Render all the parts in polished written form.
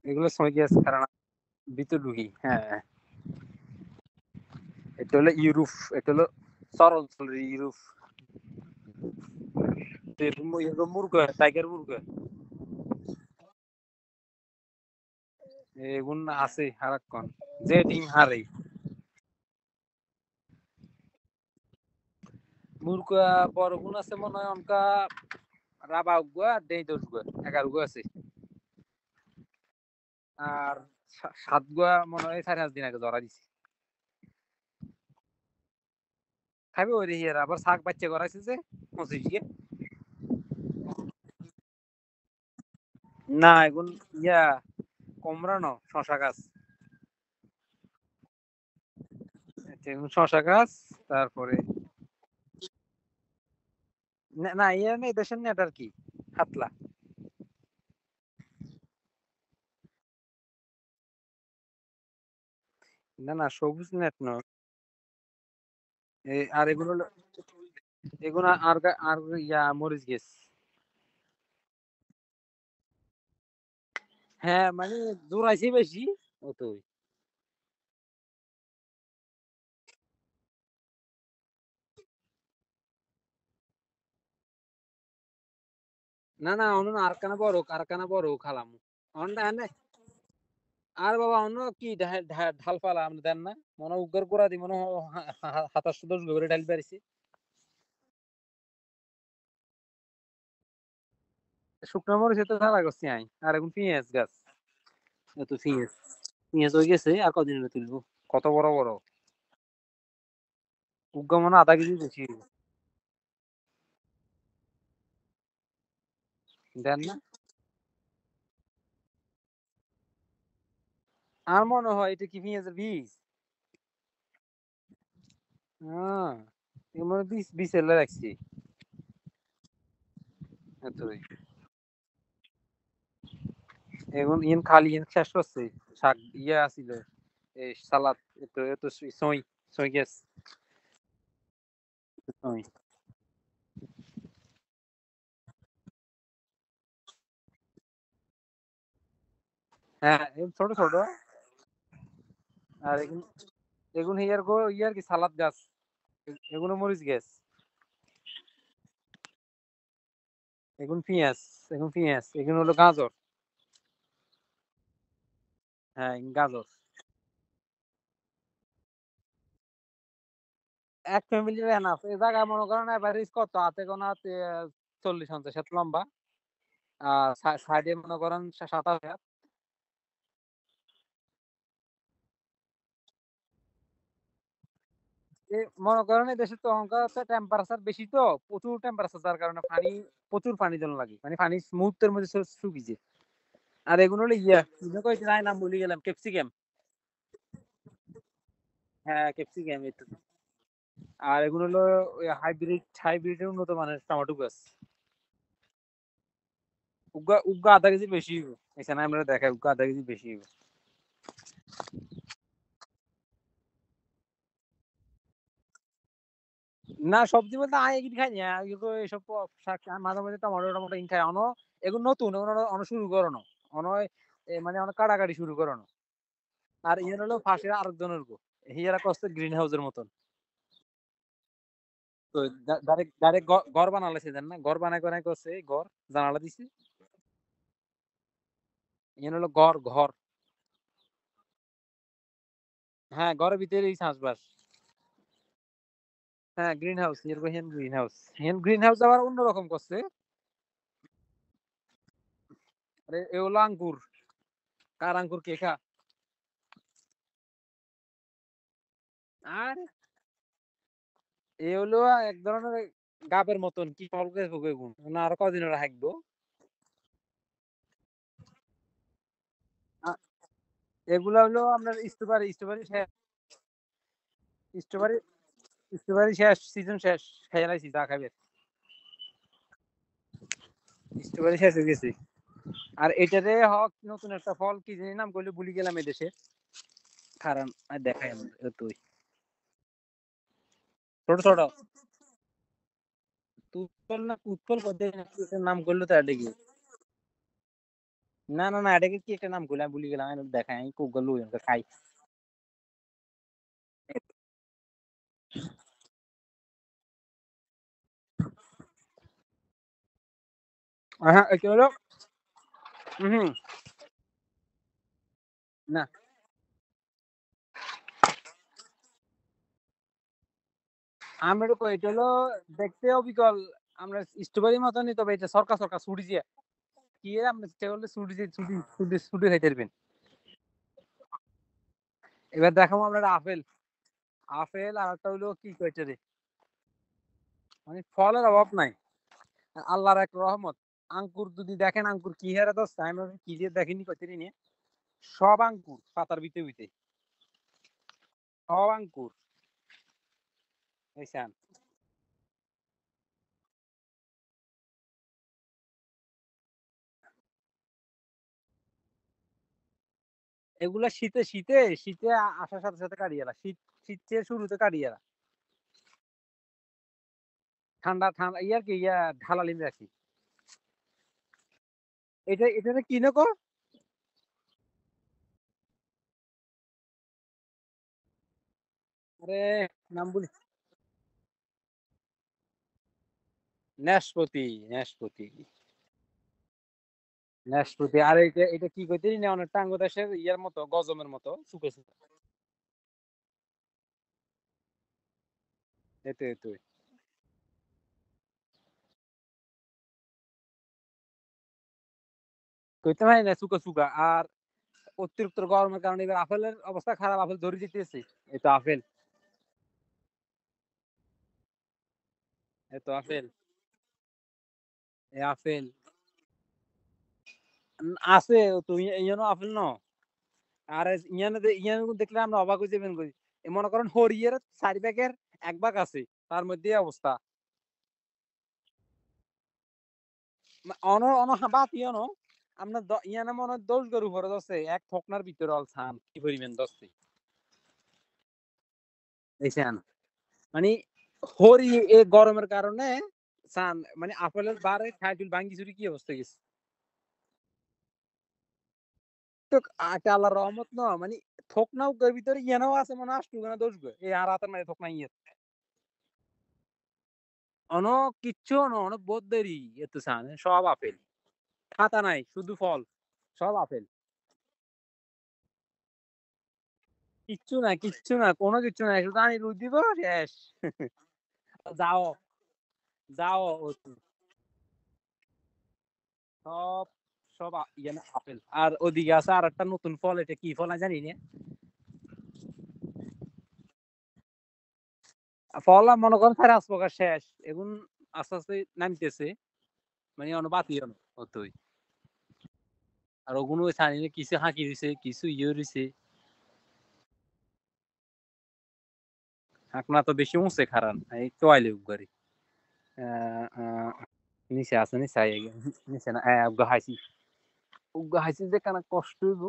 এগুলো সময় গ্যাস কারণ ভিতর ঢুকি। হ্যাঁ, এটা হলো ইউরোপ, এটা হলো সর অঞ্চলের ইউরোপ। মুরগা, টাইগার মুরগা এগুন আছে সারাক্ষণ, যে ডিম হারে। মুরগা বড় গুণ আছে মনে হয় অনকা রাবা উগুয়া দেই 10 গুয়া 11 গুয়া আছে। আর 7 গুয়া মনে হয় 4-5 দিন আগে ধরা দিছি। খাবে ওই রে আবার শাক বাচ্চা করাইছে যে 25 গে। না এখন ইয়া কমরানো শশা গাছ। এখন শশা গাছ, তারপরে না ইয়া নেই দেশের নেট আর কি, হাতলা। না না সবুজ নেট নয়। আর এগুলো এগুলো আর ইয়া মরিচ গেছ। হ্যাঁ মানে জোরাইছে বেশি অতই। না না অন্য কারখানা বড় খালাম অনটা এনে। আর বাবা অন্য কি ঢাল পালা আপনি দেন না মনে উগ্র করা দি মনে 27-10 করে ঢাল পারিছি। শুকনো মরিচ তো সারা করছি আই, আর এখন পেঁয়াজ গাছ। এত পেঁয়াজ, পেঁয়াজ হয়ে গেছে আর কদিন হলে তুলবো। কত বড় বড় উগ্গা মনে 0.5 কেজি বেশি দেন না। আর মনে হয় এটা কি পেঁয়াজের বীজ। হ্যাঁ, এগুলো বীজ বীজ এলে রাখছি এতই। এখন ইন খালি ইন শেষ করছে। শাক ইয়ে আছিল, এই সালাদ, এতো এতো সই সই গেছ সই। হ্যাঁ ছোট ছোট। আর এখন এখন ইয়ার গো ইয়ার কি সালাদ গাছ। এগুলো মরিচ গাছ। এখন পেঁয়াজ, এখন পেঁয়াজ, এখন হলো গাজর। হ্যাঁ গাজর। এক ফ্যামিলির এনাফ এই জায়গায় মনে করেন এভারেজ কত হাতে গোনা 40-50 হাত লম্বা। আর সাইডে মনে করেন 27 হাত। মনে করেন এই দেশে তো অঙ্কা টেম্পারেচার বেশি, তো প্রচুর টেম্পারেচার, যার কারণে পানি, প্রচুর পানি জন লাগে, মানে পানি মুহূর্তের মধ্যে শুকিয়ে যায়। আর এগুলো হলো ইয়া মনে করেন নাই নাম ভুলে গেলাম, ক্যাপসিকাম। হ্যাঁ ক্যাপসিকাম এই তো। আর এগুলো হলো হাইব্রিড উন্নত মানের টমেটো গাছ। উগা উগা 0.5 কেজি বেশি হইব। এখানে আমরা দেখাই উগা 0.5 কেজি বেশি হইব। না সবজি বলতে আয় এগিয়ে খাই না এগুলো, এইসব শাক মাঝে মাঝে টমেটো টমেটো ইন খাই অনো। এগুলো নতুন এগুলো অনো শুরু করানো অনো, মানে অনেক কাটাকাটি শুরু করানো। আর ইয়ে হলো ফাঁসে আরেকজনের গো, হিয়ারা কষ্ট গ্রিন হাউসের মতন। তো ডাইরেক্ট ডাইরেক্ট ঘর বানালেছে দেন না, ঘর বানাই বানাই করছে ঘর, জানালা দিছে। ইয়ে হলো ঘর ঘর। হ্যাঁ ঘরের ভিতরেই চাষবাস। হ্যাঁ গ্রিন হাউস, এরকম হেন গ্রিন হাউস। হেন গ্রিন হাউস আবার অন্যরকম করছে। আরে এ হলো আঙ্কুর, কার আঙ্কুর কে খা। আর এ হলো এক ধরনের গাবের মতন কি ফল গাছ গুণ না, আর কদিন ওরা হাঁকবো। এগুলা হলো আপনার স্ট্রবেরি, স্ট্রবেরি স্ট্রবেরি শেষ সিজন শেষ, খাই লাইছি যা খাবে। স্ট্রবেরি শেষ হয়ে গেছে। আর এটারে হক নতুন একটা ফল কি জানি নাম কইলে ভুলি গেলাম এই দেশে, কারণ দেখাই তুই ছোট ছোট তুতফল না উৎফল পদ্ধতি নাম করলো তার দেখি। না, না, না, এটাকে কি একটা নাম কইলা আমি ভুলে গেলাম। আমি দেখাই আমি কোক লই খাই। হ্যাঁ, এটা হলো হুম, না। আমরা কই এটা হলো দেখতেও বিকল আমরা স্ট্রবেরির মতনই তবে এটা সরকা, সরকা ছুটি দিয়া। কি এর আপনি চেষ্টা করলে ছুটি খাইতে পারবেন। এবার দেখাবো আমরা একটা আপেল। আপেল আর একটা হইলো কি কয় এটারে? মানে ফলের অভাব নাই। আল্লাহর এক রহমত। আঙ্কুর যদি দেখেন আঙ্কুর কি হারে ধরছে আমি ভাবছি কি দিয়ে দেখেনি কইতেরি নিয়ে। সব আঙ্কুর পাতার ভিতরে। সব আঙ্কুর। বুঝছেন? এগুলা শীতে আসার সাথে, সাথে কাটিয়ে এলা। শীতের শুরুতে কাটিয়ে এলা। ঠান্ডা ইয়ার কি ইয়া ঢালালিম রাখি। এটারে কি নকো? আরে নাম বলি নাশপাতি, নাশপাতি। নাশপাতি। আর এটা কি কইতেছি না অনেকটা আঙ্গুর দেশের ইয়ার মতো গজমের মতো শুকে, শুকে। এতই। কইতে হয় না শুকা, শুকা। আর অতিরিক্ত গরমের কারণে এবার আপেলের অবস্থা খারাপ। আপেল ধরে যেতেছে। এই তো আপেল, এই তো আপেল, এই আপেল। আছে তো ইয়ানো আপেল ন। আর ইয়ানো দেখলে আমরা অবাক হয়ে যাবেন কই। মনে করেন হরিয়ের ৪ ভাগের ১ ভাগ আছে। তার মধ্যে এই অবস্থা। অন বাত ইয়ানো আমরা ইয়ানো মনে হয় ১০ গরু উপরে ধরছে। এক থকনার ভিতরে অল ছান। কি পরিমাণ ধরছে। দেখছেন? মানে হরি এই গরমের কারণে ছান মানে আপেলের বারে খাইটুল ভাঙ্গি চুরি কি অবস্থা গেছে। তো এটা আল্লাহর রহমত ন মানে থোকনাও এর ভিতরে ইয়ানাও আছে মনে হয় ৮ না ১০ গো। এই আর হাতের মাঝে থোকনা ইয়ে। অন কিচ্ছু ন অন বহুত দেরি এত সান সব আপেল। খাতা নাই শুধু ফল। সব আপেল। কিচ্ছু না কোনো কিচ্ছু নাই। শুধু আনি রোদ দিব শেষ। যাও, যাও সব সব ইয়ে না আপেল। আর ওদিকে আছে আরেকটা নতুন ফল এটা কি ফল আমি জানি না। ফল মনে করেন ফাইরাস প্রকাশ শেষ। এখন আস্তে, আস্তে নামতেছে। মানে বাতি অতই। আর ওগুলো জানি না কিছু হাঁকি দিছে, কিছু ইয়ে দিছে। হাঁকনা তো বেশি উঁচে খারান। এই তো আইলে উগারি। নিচে আছে নিচে আই নিচে না উগা হাইছি। উগা হাইছি যে কেন কষ্ট হইব।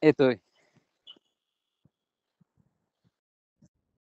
এতই।